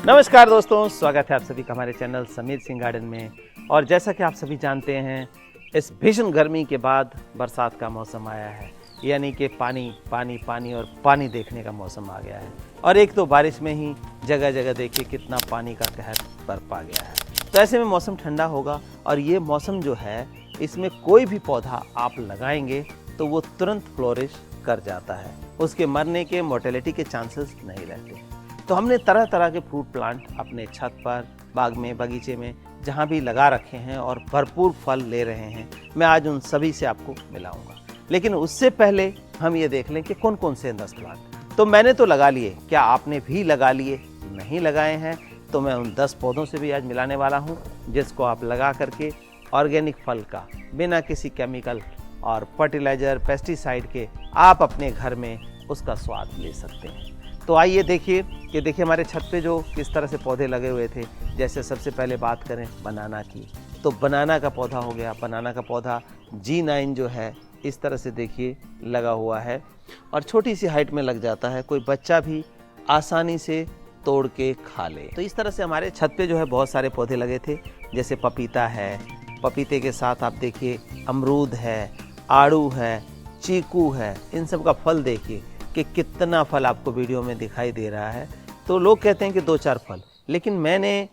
नमस्कार दोस्तों, स्वागत है आप सभी का हमारे चैनल समीर सिंह गार्डन में। और जैसा कि आप सभी जानते हैं, इस भीषण गर्मी के बाद बरसात का मौसम आया है, यानी कि पानी पानी पानी और पानी देखने का मौसम आ गया है। और एक तो बारिश में ही जगह जगह देखिए कितना पानी का कहर बरपा गया है। तो ऐसे में मौसम ठंडा होगा और ये मौसम जो है, इसमें कोई भी पौधा आप लगाएंगे तो वो तुरंत फ्लोरिश कर जाता है, उसके मरने के मोर्टेलिटी के चांसेस नहीं रहते। तो हमने तरह तरह के फ्रूट प्लांट अपने छत पर, बाग में, बगीचे में जहाँ भी लगा रखे हैं और भरपूर फल ले रहे हैं। मैं आज उन सभी से आपको मिलाऊंगा, लेकिन उससे पहले हम ये देख लें कि कौन कौन से 10 प्लांट तो मैंने तो लगा लिए। क्या आपने भी लगा लिए? नहीं लगाए हैं तो मैं उन 10 पौधों से भी आज मिलाने वाला हूँ, जिसको आप लगा करके ऑर्गेनिक फल का, बिना किसी केमिकल और फर्टिलाइज़र, पेस्टिसाइड के आप अपने घर में उसका स्वाद ले सकते हैं। तो आइए देखिए कि देखिए हमारे छत पे जो किस तरह से पौधे लगे हुए थे। जैसे सबसे पहले बात करें बनाना की, तो बनाना का पौधा हो गया। बनाना का पौधा G9 जो है, इस तरह से देखिए लगा हुआ है और छोटी सी हाइट में लग जाता है, कोई बच्चा भी आसानी से तोड़ के खा ले। तो इस तरह से हमारे छत पे जो है बहुत सारे पौधे लगे थे। जैसे पपीता है, पपीते के साथ आप देखिए अमरूद है, आड़ू है, चीकू है। इन सब का फल देखिए कि कितना फल आपको वीडियो में दिखाई दे रहा है। तो लोग कहते हैं कि 2-4 फल, लेकिन मैंने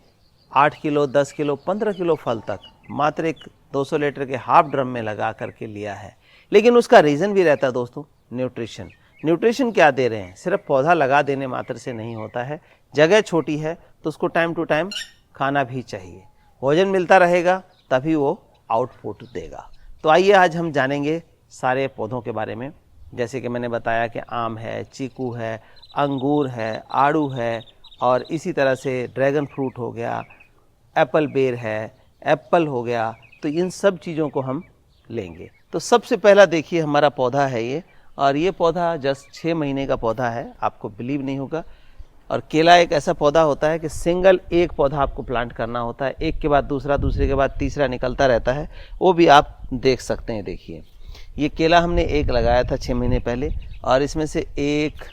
8 किलो, 10 किलो, 15 किलो फल तक मात्र एक 200 लीटर के हाफ ड्रम में लगा करके लिया है। लेकिन उसका रीज़न भी रहता है दोस्तों, न्यूट्रिशन। न्यूट्रिशन क्या दे रहे हैं? सिर्फ पौधा लगा देने मात्र से नहीं होता है। जगह छोटी है तो उसको टाइम टू टाइम खाना भी चाहिए। भोजन मिलता रहेगा तभी वो आउटपुट देगा। तो आइए आज हम जानेंगे सारे पौधों के बारे में। जैसे कि मैंने बताया कि आम है, चीकू है, अंगूर है, आड़ू है और इसी तरह से ड्रैगन फ्रूट हो गया, एप्पल बेर है, एप्पल हो गया। तो इन सब चीज़ों को हम लेंगे। तो सबसे पहला देखिए हमारा पौधा है ये, और ये पौधा जस्ट 6 महीने का पौधा है, आपको बिलीव नहीं होगा। और केला एक ऐसा पौधा होता है कि सिंगल एक पौधा आपको प्लांट करना होता है, एक के बाद दूसरा, दूसरे के बाद तीसरा निकलता रहता है। वो भी आप देख सकते हैं। देखिए ये केला हमने एक लगाया था 6 महीने पहले, और इसमें से एक,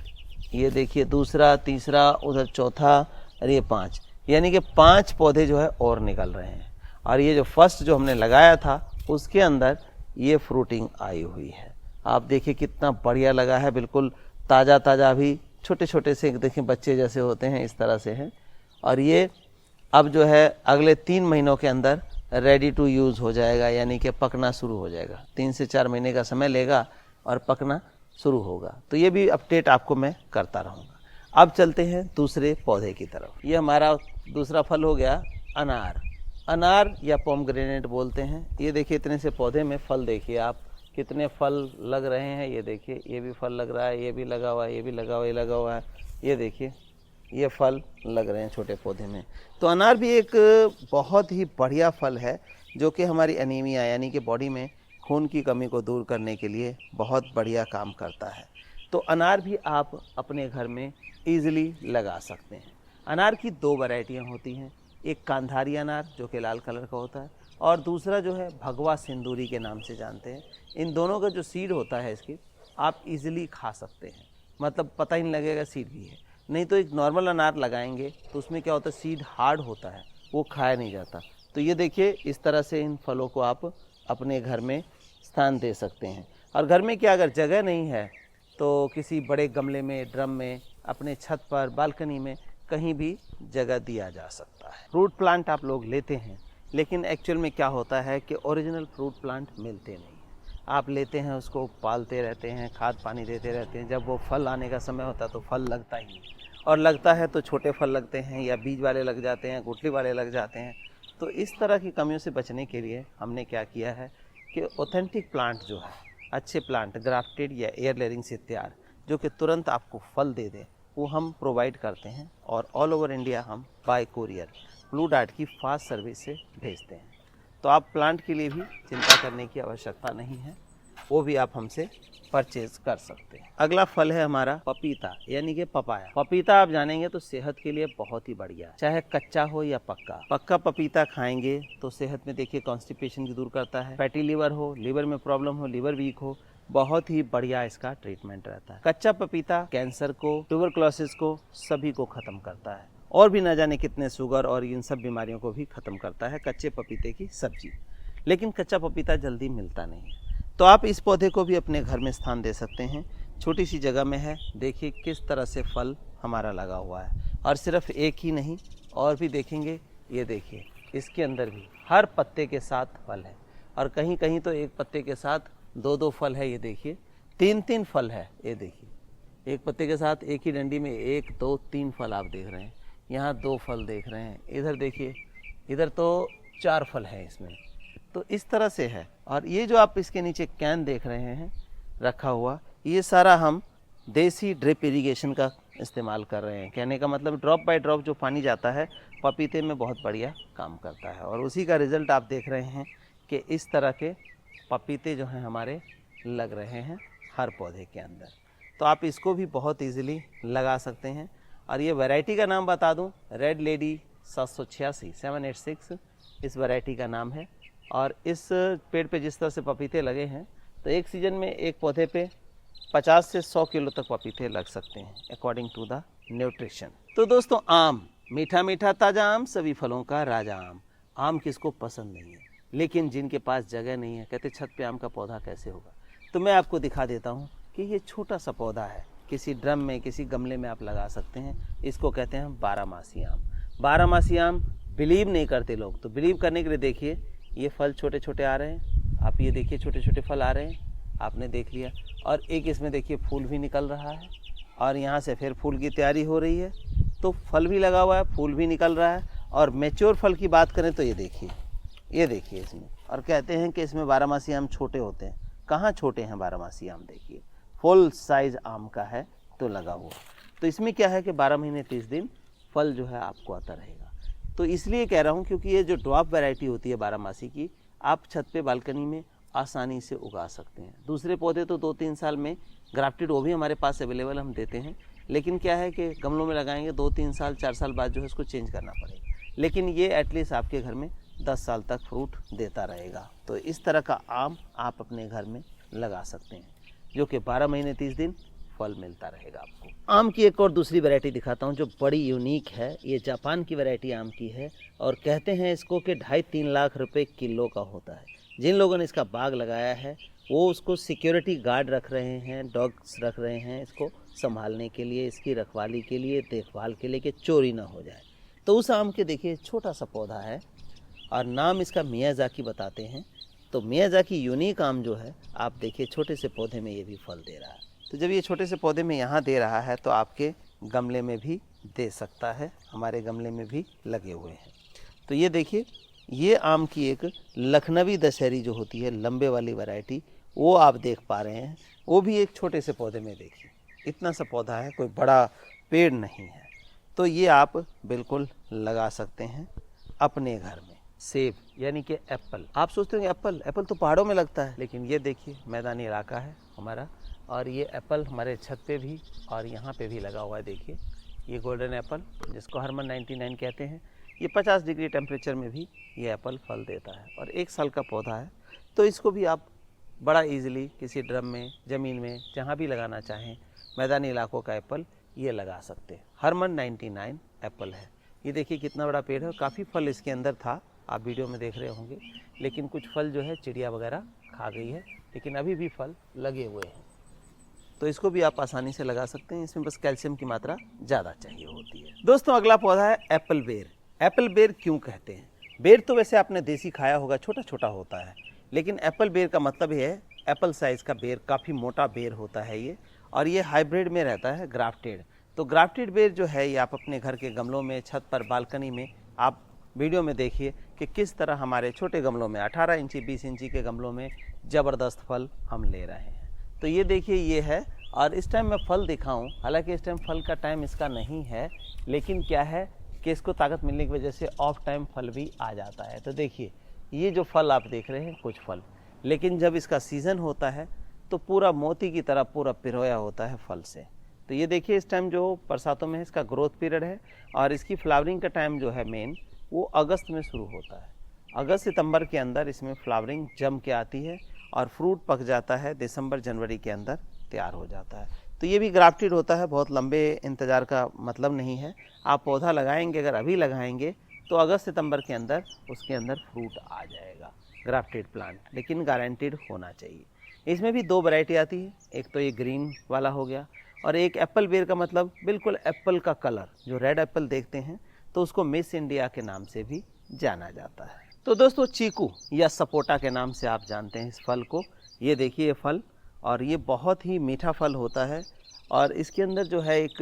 ये देखिए दूसरा, तीसरा, उधर चौथा और ये 5, यानी कि 5 पौधे जो है और निकल रहे हैं। और ये जो फर्स्ट जो हमने लगाया था उसके अंदर ये फ्रूटिंग आई हुई है। आप देखिए कितना बढ़िया लगा है, बिल्कुल ताज़ा ताज़ा, भी छोटे छोटे से देखिए बच्चे जैसे होते हैं, इस तरह से हैं। और ये अब जो है अगले 3 महीनों के अंदर रेडी टू यूज़ हो जाएगा, यानी कि पकना शुरू हो जाएगा। 3 से 4 महीने का समय लेगा और पकना शुरू होगा। तो ये भी अपडेट आपको मैं करता रहूँगा। अब चलते हैं दूसरे पौधे की तरफ। ये हमारा दूसरा फल हो गया अनार। अनार या पोमग्रेनेट बोलते हैं। ये देखिए इतने से पौधे में फल देखिए आप, कितने फल लग रहे हैं। ये देखिए ये भी फल लग रहा है, ये भी लगा हुआ है, ये भी लगा हुआ है, ये लगा हुआ है। ये देखिए ये फल लग रहे हैं छोटे पौधे में। तो अनार भी एक बहुत ही बढ़िया फल है, जो कि हमारी एनीमिया, यानी कि बॉडी में खून की कमी को दूर करने के लिए बहुत बढ़िया काम करता है। तो अनार भी आप अपने घर में ईजिली लगा सकते हैं। अनार की 2 वैरायटियाँ होती हैं, एक कांधारी अनार जो कि लाल कलर का होता है, और दूसरा जो है भगवा सिंदूरी के नाम से जानते हैं। इन दोनों का जो सीड होता है इसकी, आप ईजिली खा सकते हैं, मतलब पता ही नहीं लगेगा सीड भी है। नहीं तो एक नॉर्मल अनार लगाएंगे तो उसमें क्या होता है, सीड हार्ड होता है, वो खाया नहीं जाता। तो ये देखिए इस तरह से इन फलों को आप अपने घर में स्थान दे सकते हैं। और घर में क्या, अगर जगह नहीं है तो किसी बड़े गमले में, ड्रम में, अपने छत पर, बालकनी में कहीं भी जगह दिया जा सकता है। फ्रूट प्लांट आप लोग लेते हैं, लेकिन एक्चुअल में क्या होता है कि ओरिजिनल फ्रूट प्लांट मिलते नहीं हैं। आप लेते हैं, उसको पालते रहते हैं, खाद पानी देते रहते हैं, जब वो फल आने का समय होता है तो फल लगता ही नहीं, और लगता है तो छोटे फल लगते हैं, या बीज वाले लग जाते हैं, गुठली वाले लग जाते हैं। तो इस तरह की कमियों से बचने के लिए हमने क्या किया है कि ऑथेंटिक प्लांट जो है, अच्छे प्लांट, ग्राफ्टेड या एयर लेयरिंग से तैयार, जो कि तुरंत आपको फल दे दें, वो हम प्रोवाइड करते हैं। और ऑल ओवर इंडिया हम बाय कोरियर ब्लू डार्ट की फास्ट सर्विस से भेजते हैं। तो आप प्लांट के लिए भी चिंता करने की आवश्यकता नहीं है, वो भी आप हमसे परचेज कर सकते हैं। अगला फल है हमारा पपीता, यानी कि पपाया। पपीता आप जानेंगे तो सेहत के लिए बहुत ही बढ़िया है, चाहे कच्चा हो या पक्का। पक्का पपीता खाएंगे तो सेहत में देखिए कॉन्स्टिपेशन की दूर करता है। फैटी लीवर हो, लीवर में प्रॉब्लम हो, लीवर वीक हो, बहुत ही बढ़िया इसका ट्रीटमेंट रहता है। कच्चा पपीता कैंसर को, ट्यूबरक्लोसिस को, सभी को खत्म करता है। और भी ना जाने कितने शुगर और इन सब बीमारियों को भी ख़त्म करता है कच्चे पपीते की सब्जी। लेकिन कच्चा पपीता जल्दी मिलता नहीं है, तो आप इस पौधे को भी अपने घर में स्थान दे सकते हैं। छोटी सी जगह में है, देखिए किस तरह से फल हमारा लगा हुआ है। और सिर्फ एक ही नहीं, और भी देखेंगे, ये देखिए इसके अंदर भी हर पत्ते के साथ फल है, और कहीं कहीं तो एक पत्ते के साथ दो दो फल है। ये देखिए 3-3 फल है। ये देखिए एक पत्ते के साथ एक ही डंडी में 1 2 3 फल आप देख रहे हैं। यहाँ 2 फल देख रहे हैं, इधर देखिए, इधर तो 4 फल हैं इसमें। तो इस तरह से है। और ये जो आप इसके नीचे कैन देख रहे हैं रखा हुआ, ये सारा हम देसी ड्रिप इरिगेशन का इस्तेमाल कर रहे हैं। कहने का मतलब ड्रॉप बाय ड्रॉप जो पानी जाता है पपीते में बहुत बढ़िया काम करता है, और उसी का रिज़ल्ट आप देख रहे हैं कि इस तरह के पपीते जो हैं हमारे लग रहे हैं हर पौधे के अंदर। तो आप इसको भी बहुत इजीली लगा सकते हैं। और ये वैरायटी का नाम बता दूं, रेड लेडी 786 इस वैरायटी का नाम है। और इस पेड़ पे जिस तरह से पपीते लगे हैं, तो एक सीज़न में एक पौधे पे 50 से 100 किलो तक पपीते लग सकते हैं अकॉर्डिंग टू द न्यूट्रिशन। तो दोस्तों, आम, मीठा मीठा ताज़ा आम, सभी फलों का राजा आम। आम किसको पसंद नहीं है, लेकिन जिनके पास जगह नहीं है, कहते छत पे आम का पौधा कैसे होगा। तो मैं आपको दिखा देता हूँ कि ये छोटा सा पौधा है, किसी ड्रम में, किसी गमले में आप लगा सकते हैं। इसको कहते हैं 12 आम। 12 आम बिलीव नहीं करते लोग, तो बिलीव करने के लिए देखिए, ये फल छोटे छोटे आ रहे हैं। आप ये देखिए छोटे छोटे फल आ रहे हैं, आपने देख लिया। और एक इसमें देखिए फूल भी निकल रहा है, और यहाँ से फिर फूल की तैयारी हो रही है। तो फल भी लगा हुआ है, फूल भी निकल रहा है। और मैच्योर फल की बात करें तो ये देखिए इसमें। और कहते हैं कि इसमें 12 आम छोटे होते हैं। कहाँ छोटे हैं 12 आम, देखिए फुल साइज आम का है तो लगा हुआ। तो इसमें क्या है कि 12 महीने 30 दिन फल जो है आपको आता रहेगा। तो इसलिए कह रहा हूँ क्योंकि ये जो ड्रॉप वैरायटी होती है 12 की, आप छत पे बालकनी में आसानी से उगा सकते हैं। दूसरे पौधे तो 2-3 साल में ग्राफ्टेड, वो भी हमारे पास अवेलेबल हम देते हैं। लेकिन क्या है कि गमलों में लगाएंगे 2-3 साल 4 साल बाद जो है उसको चेंज करना पड़ेगा। लेकिन ये एटलीस्ट आपके घर में 10 साल तक फ्रूट देता रहेगा। तो इस तरह का आम आप अपने घर में लगा सकते हैं, जो कि 12 महीने 30 दिन फल मिलता रहेगा आपको। आम की एक और दूसरी वैरायटी दिखाता हूँ जो बड़ी यूनिक है। ये जापान की वैरायटी आम की है, और कहते हैं इसको कि 2.5-3 लाख रुपए किलो का होता है। जिन लोगों ने इसका बाग लगाया है वो उसको सिक्योरिटी गार्ड रख रहे हैं, डॉग्स रख रहे हैं इसको संभालने के लिए, इसकी रखवाली के लिए, देखभाल के लिए कि चोरी ना हो जाए। तो उस आम के देखिए छोटा सा पौधा है, और नाम इसका मियाज़ाकी बताते हैं। तो मियाज़ाकी यूनिक आम जो है, आप देखिए छोटे से पौधे में ये भी फल दे रहा है। तो जब ये छोटे से पौधे में यहाँ दे रहा है, तो आपके गमले में भी दे सकता है। हमारे गमले में भी लगे हुए हैं। तो ये देखिए, ये आम की एक लखनवी दशहरी जो होती है, लंबे वाली वैरायटी, वो आप देख पा रहे हैं। वो भी एक छोटे से पौधे में देखिए, इतना सा पौधा है, कोई बड़ा पेड़ नहीं है। तो ये आप बिल्कुल लगा सकते हैं अपने घर में। सेब यानी कि एप्पल, आप सोचते होंगे एप्पल तो पहाड़ों में लगता है, लेकिन ये देखिए मैदानी इलाका है हमारा, और ये एप्पल हमारे छत पे भी और यहाँ पे भी लगा हुआ है। देखिए ये गोल्डन एप्पल, जिसको हरमन 99 कहते हैं, ये 50 डिग्री टेम्परेचर में भी ये एप्पल फल देता है, और 1 साल का पौधा है। तो इसको भी आप बड़ा इजीली किसी ड्रम में, ज़मीन में, जहाँ भी लगाना चाहें, मैदानी इलाकों का एप्पल ये लगा सकते हैं। हरमन 99 एप्पल है। ये देखिए कितना बड़ा पेड़ है, काफ़ी फल इसके अंदर था, आप वीडियो में देख रहे होंगे। लेकिन कुछ फल जो है चिड़िया वगैरह खा गई है, लेकिन अभी भी फल लगे हुए हैं। तो इसको भी आप आसानी से लगा सकते हैं। इसमें बस कैल्शियम की मात्रा ज़्यादा चाहिए होती है। दोस्तों, अगला पौधा है एप्पल बेर। एप्पल बेर क्यों कहते हैं? बेर तो वैसे आपने देसी खाया होगा, छोटा छोटा होता है, लेकिन एप्पल बेर का मतलब ये है एप्पल साइज़ का बेर, काफ़ी मोटा बेर होता है ये, और ये हाइब्रिड में रहता है, ग्राफ्टेड। तो ग्राफ्टेड बेर जो है ये आप अपने घर के गमलों में, छत पर, बालकनी में, आप वीडियो में देखिए कि किस तरह हमारे छोटे गमलों में, 18 इंची 20 इंची के गमलों में ज़बरदस्त फल हम ले रहे हैं। तो ये देखिए ये है, और इस टाइम मैं फल दिखाऊं, हालांकि इस टाइम फल का टाइम इसका नहीं है, लेकिन क्या है कि इसको ताकत मिलने की वजह से ऑफ टाइम फल भी आ जाता है। तो देखिए ये जो फल आप देख रहे हैं, कुछ फल, लेकिन जब इसका सीज़न होता है तो पूरा मोती की तरह पूरा पिरोया होता है फल से। तो ये देखिए इस टाइम जो बरसातों में है, इसका ग्रोथ पीरियड है, और इसकी फ्लावरिंग का टाइम जो है मेन, वो अगस्त में शुरू होता है। अगस्त सितंबर के अंदर इसमें फ्लावरिंग जम के आती है, और फ्रूट पक जाता है दिसंबर जनवरी के अंदर तैयार हो जाता है। तो ये भी ग्राफ्टेड होता है, बहुत लंबे इंतज़ार का मतलब नहीं है। आप पौधा लगाएंगे, अगर अभी लगाएंगे तो अगस्त सितंबर के अंदर उसके अंदर फ्रूट आ जाएगा, ग्राफ्टेड प्लांट, लेकिन गारंटीड होना चाहिए। इसमें भी 2 वैरायटी आती है, एक तो ये ग्रीन वाला हो गया और एक एप्पल बेर का मतलब बिल्कुल एप्पल का कलर, जो रेड एप्पल देखते हैं तो उसको मिस इंडिया के नाम से भी जाना जाता है। तो दोस्तों चीकू या सपोटा के नाम से आप जानते हैं इस फल को। ये देखिए ये फल, और ये बहुत ही मीठा फल होता है और इसके अंदर जो है एक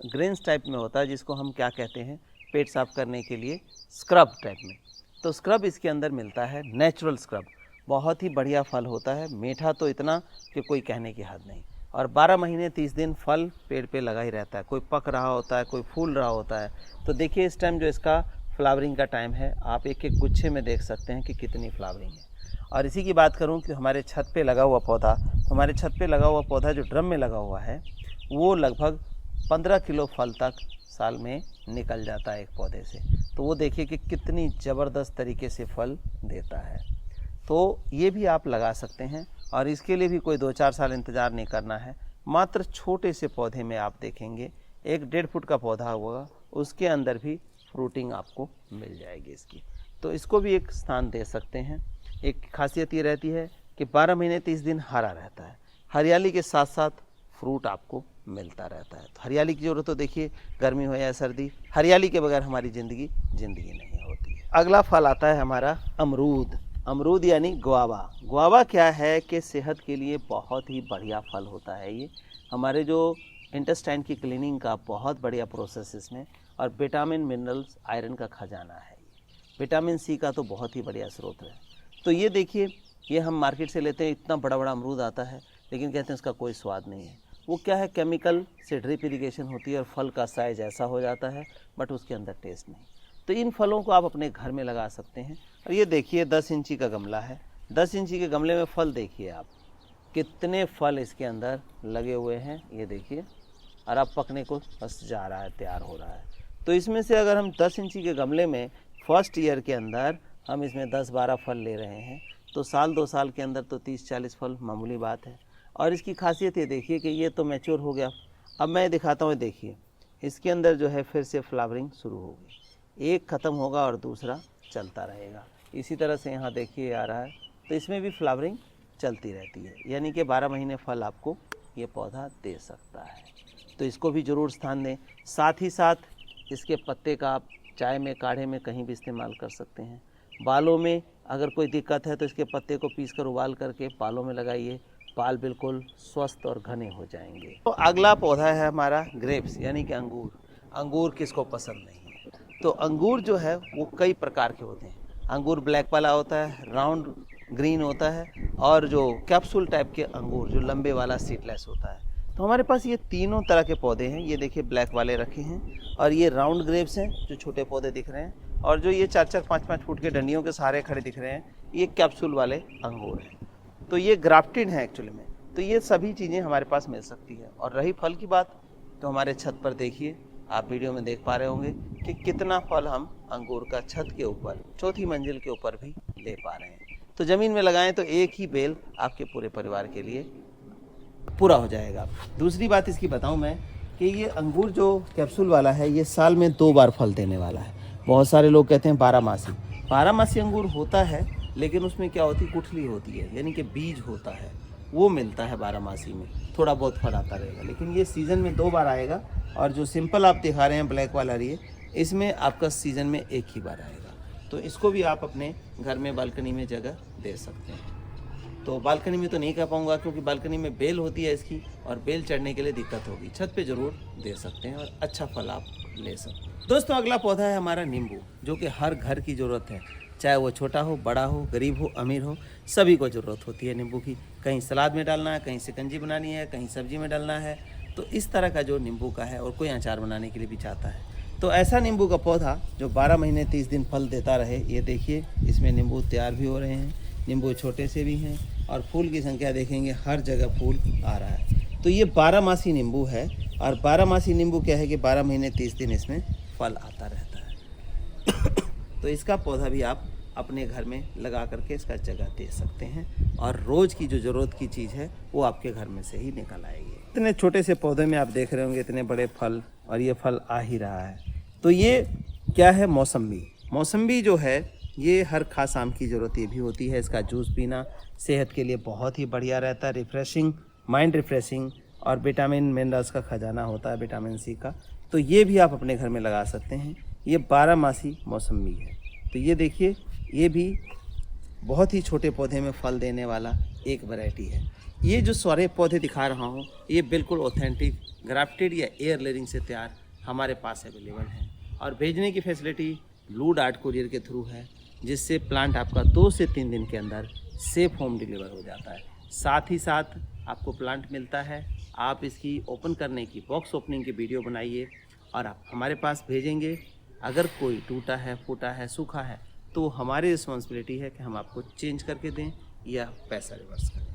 ग्रेन्स टाइप में होता है, जिसको हम क्या कहते हैं, पेट साफ करने के लिए स्क्रब टाइप में। तो स्क्रब इसके अंदर मिलता है, नेचुरल स्क्रब। बहुत ही बढ़िया फल होता है, मीठा तो इतना कि कोई कहने की हद नहीं। और 12 महीने 30 दिन फल पेड़ पे लगा ही रहता है, कोई पक रहा होता है, कोई फूल रहा होता है। तो देखिए इस टाइम जो इसका फ्लावरिंग का टाइम है, आप एक एक गुच्छे में देख सकते हैं कि कितनी फ्लावरिंग है। और इसी की बात करूं कि हमारे छत पे लगा हुआ पौधा, हमारे छत पे लगा हुआ पौधा जो ड्रम में लगा हुआ है, वो लगभग 15 किलो फल तक साल में निकल जाता है एक पौधे से। तो वो देखिए कि कितनी ज़बरदस्त तरीके से फल देता है। तो ये भी आप लगा सकते हैं और इसके लिए भी कोई 2-4 साल इंतज़ार नहीं करना है। मात्र छोटे से पौधे में आप देखेंगे 1-1.5 फुट का पौधा होगा, उसके अंदर भी फ्रूटिंग आपको मिल जाएगी इसकी। तो इसको भी एक स्थान दे सकते हैं। एक खासियत ये रहती है कि 12 महीने 30 दिन हरा रहता है, हरियाली के साथ साथ फ्रूट आपको मिलता रहता है। तो हरियाली की ज़रूरत तो देखिए, गर्मी हो या सर्दी, हरियाली के बगैर हमारी ज़िंदगी नहीं होती है। अगला फल आता है हमारा अमरूद। अमरूद यानी गुआवा। गुआवा क्या है कि सेहत के लिए बहुत ही बढ़िया फल होता है। ये हमारे जो इंटेस्टाइन की क्लीनिंग का बहुत बढ़िया प्रोसेस इसमें, और विटामिन मिनरल्स आयरन का खजाना है। विटामिन सी का तो बहुत ही बढ़िया स्रोत है। तो ये देखिए, ये हम मार्केट से लेते हैं, इतना बड़ा बड़ा अमरूद आता है, लेकिन कहते हैं उसका कोई स्वाद नहीं है। वो क्या है, केमिकल से ड्रिप इरिगेशन होती है और फल का साइज ऐसा हो जाता है, बट उसके अंदर टेस्ट नहीं। तो इन फलों को आप अपने घर में लगा सकते हैं। और ये देखिए 10 इंची का गमला है, 10 इंची के गमले में फल देखिए आप, कितने फल इसके अंदर लगे हुए हैं, ये देखिए। और अब पकने को बस जा रहा है, तैयार हो रहा है। तो इसमें से अगर हम 10 इंची के गमले में फर्स्ट ईयर के अंदर हम इसमें 10-12 फल ले रहे हैं, तो साल 2 साल के अंदर तो 30-40 फल मामूली बात है। और इसकी खासियत ये देखिए कि ये तो मैच्योर हो गया। अब मैं दिखाता हूँ, देखिए इसके अंदर जो है फिर से फ्लावरिंग शुरू होगी, एक ख़त्म होगा और दूसरा चलता रहेगा। इसी तरह से यहाँ देखिए आ रहा है, तो इसमें भी फ्लावरिंग चलती रहती है, यानी कि 12 महीने फल आपको ये पौधा दे सकता है। तो इसको भी ज़रूर स्थान दें। साथ ही साथ इसके पत्ते का आप चाय में, काढ़े में, कहीं भी इस्तेमाल कर सकते हैं। बालों में अगर कोई दिक्कत है तो इसके पत्ते को पीसकर उबाल करके बालों में लगाइए, बाल बिल्कुल स्वस्थ और घने हो जाएंगे। तो अगला पौधा है हमारा ग्रेप्स यानी कि अंगूर। अंगूर किसको पसंद नहीं है। तो अंगूर जो है वो कई प्रकार के होते हैं। अंगूर ब्लैक वाला होता है, राउंड ग्रीन होता है, और जो कैप्सूल टाइप के अंगूर जो लंबे वाला सीडलेस होता है। तो हमारे पास ये तीनों तरह के पौधे हैं। ये देखिए ब्लैक वाले रखे हैं, और ये राउंड ग्रेप्स हैं जो छोटे पौधे दिख रहे हैं, और जो ये 4-4, 5-5 फुट के डंडियों के सहारे खड़े दिख रहे हैं, ये कैप्सूल वाले अंगूर हैं। तो ये ग्राफ्टेड हैं एक्चुअली में। तो ये सभी चीज़ें हमारे पास मिल सकती है। और रही फल की बात, तो हमारे छत पर देखिए, आप वीडियो में देख पा रहे होंगे कि कितना फल हम अंगूर का छत के ऊपर, 4थी मंजिल के ऊपर भी ले पा रहे हैं। तो ज़मीन में लगाएं तो एक ही बेल आपके पूरे परिवार के लिए पूरा हो जाएगा। दूसरी बात इसकी बताऊं मैं कि ये अंगूर जो कैप्सूल वाला है, ये साल में 2 बार फल देने वाला है। बहुत सारे लोग कहते हैं 12 मासी अंगूर होता है, लेकिन उसमें क्या होती है, गुठली होती है, यानी कि बीज होता है, वो मिलता है 12 मासी में, थोड़ा बहुत फल आता रहेगा। लेकिन ये सीज़न में 2 बार आएगा, और जो सिंपल आप दिखा रहे हैं ब्लैक वाला ये, इसमें आपका सीज़न में 1 ही बार आएगा। तो इसको भी आप अपने घर में बालकनी में जगह दे सकते हैं। तो बालकनी में तो नहीं कह पाऊँगा, क्योंकि बालकनी में बेल होती है इसकी, और बेल चढ़ने के लिए दिक्कत होगी। छत पे ज़रूर दे सकते हैं और अच्छा फल आप ले सकते हैं। दोस्तों अगला पौधा है हमारा नींबू, जो कि हर घर की ज़रूरत है, चाहे वो छोटा हो, बड़ा हो, गरीब हो, अमीर हो, सभी को ज़रूरत होती है नींबू की। कहीं सलाद में डालना है, कहीं शिकंजी बनानी है, कहीं सब्जी में डालना है। तो इस तरह का जो नींबू का है, और कोई अचार बनाने के लिए भी चाहता है, तो ऐसा नींबू का पौधा जो 12 महीने 30 दिन फल देता रहे। ये देखिए इसमें नींबू तैयार भी हो रहे हैं, नींबू छोटे से भी हैं, और फूल की संख्या देखेंगे हर जगह फूल आ रहा है। तो ये 12 मासी नींबू है, और 12 मासी नींबू क्या है कि 12 महीने 30 दिन इसमें फल आता रहता है। तो इसका पौधा भी आप अपने घर में लगा करके इसका जगह दे सकते हैं, और रोज़ की जो ज़रूरत की चीज़ है वो आपके घर में से ही निकल आएगी। इतने छोटे से पौधे में आप देख रहे होंगे इतने बड़े फल, और ये फल आ ही रहा है। तो ये क्या है? मौसम्बी। मौसम्बी जो है ये हर खास आम की ज़रूरत ये भी होती है। इसका जूस पीना सेहत के लिए बहुत ही बढ़िया रहता है, रिफ़्रेशिंग, माइंड रिफ़्रेशिंग, और विटामिन मिनरल्स का खजाना होता है, विटामिन सी का। तो ये भी आप अपने घर में लगा सकते हैं। ये 12 मासी मौसम्बी है। तो ये देखिए, ये भी बहुत ही छोटे पौधे में फल देने वाला एक वैरायटी है। ये जो सारे पौधे दिखा रहा हूँ ये बिल्कुल ऑथेंटिक ग्राफ्टेड या एयर लेयरिंग से तैयार हमारे पास अवेलेबल हैं, और भेजने की फैसिलिटी ब्लू डार्ट कुरियर के थ्रू है, जिससे प्लांट आपका 2 से 3 दिन के अंदर सेफ होम डिलीवर हो जाता है। साथ ही साथ आपको प्लांट मिलता है, आप इसकी ओपन करने की, बॉक्स ओपनिंग की वीडियो बनाइए और आप हमारे पास भेजेंगे। अगर कोई टूटा है, फूटा है, सूखा है, तो हमारी रिस्पॉन्सिबिलिटी है कि हम आपको चेंज करके दें या पैसा रिवर्स करें।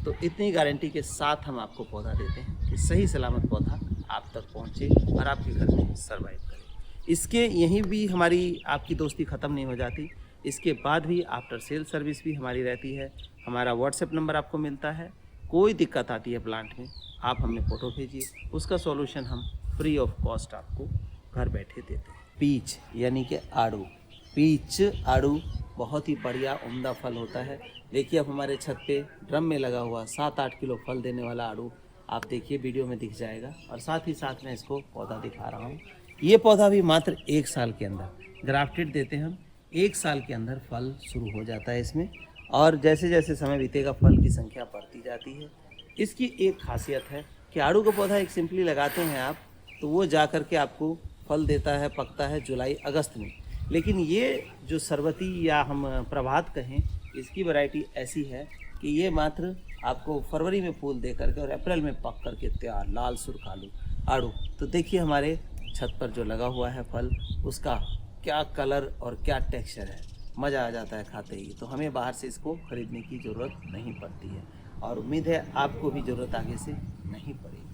तो इतनी गारंटी के साथ हम आपको पौधा देते हैं कि सही सलामत पौधा आप तक पहुंचे और आपके घर में सर्वाइव करे। इसके यहीं भी हमारी आपकी दोस्ती ख़त्म नहीं हो जाती। इसके बाद भी आफ्टर सेल सर्विस भी हमारी रहती है। हमारा व्हाट्सएप नंबर आपको मिलता है। कोई दिक्कत आती है प्लांट में, आप हमें फ़ोटो भेजिए, उसका सॉल्यूशन हम फ्री ऑफ कॉस्ट आपको घर बैठे देते हैं। पीच यानी कि आड़ू, पीच आड़ू बहुत ही बढ़िया उम्दा फल होता है। देखिए अब हमारे छत पे ड्रम में लगा हुआ 7-8 किलो फल देने वाला आड़ू आप देखिए, वीडियो में दिख जाएगा। और साथ ही साथ मैं इसको पौधा दिखा रहा हूँ। ये पौधा भी मात्र 1 साल के अंदर ग्राफ्टेड देते हैं हम। 1 साल के अंदर फल शुरू हो जाता है इसमें, और जैसे जैसे समय बीतेगा फल की संख्या बढ़ती जाती है। इसकी एक खासियत है कि आड़ू का पौधा एक सिंपली लगाते हैं आप, तो वो जा कर के आपको फल देता है, पकता है जुलाई अगस्त में। लेकिन ये जो सरबती या हम प्रभात कहें, इसकी वैरायटी ऐसी है कि ये मात्र आपको फरवरी में फूल दे करके और अप्रैल में पक करके तैयार लाल सुर्ख आड़ू। तो देखिए हमारे छत पर जो लगा हुआ है फल, उसका क्या कलर और क्या टेक्सचर है, मज़ा आ जाता है खाते ही। तो हमें बाहर से इसको ख़रीदने की ज़रूरत नहीं पड़ती है, और उम्मीद है आपको भी ज़रूरत आगे से नहीं पड़ेगी।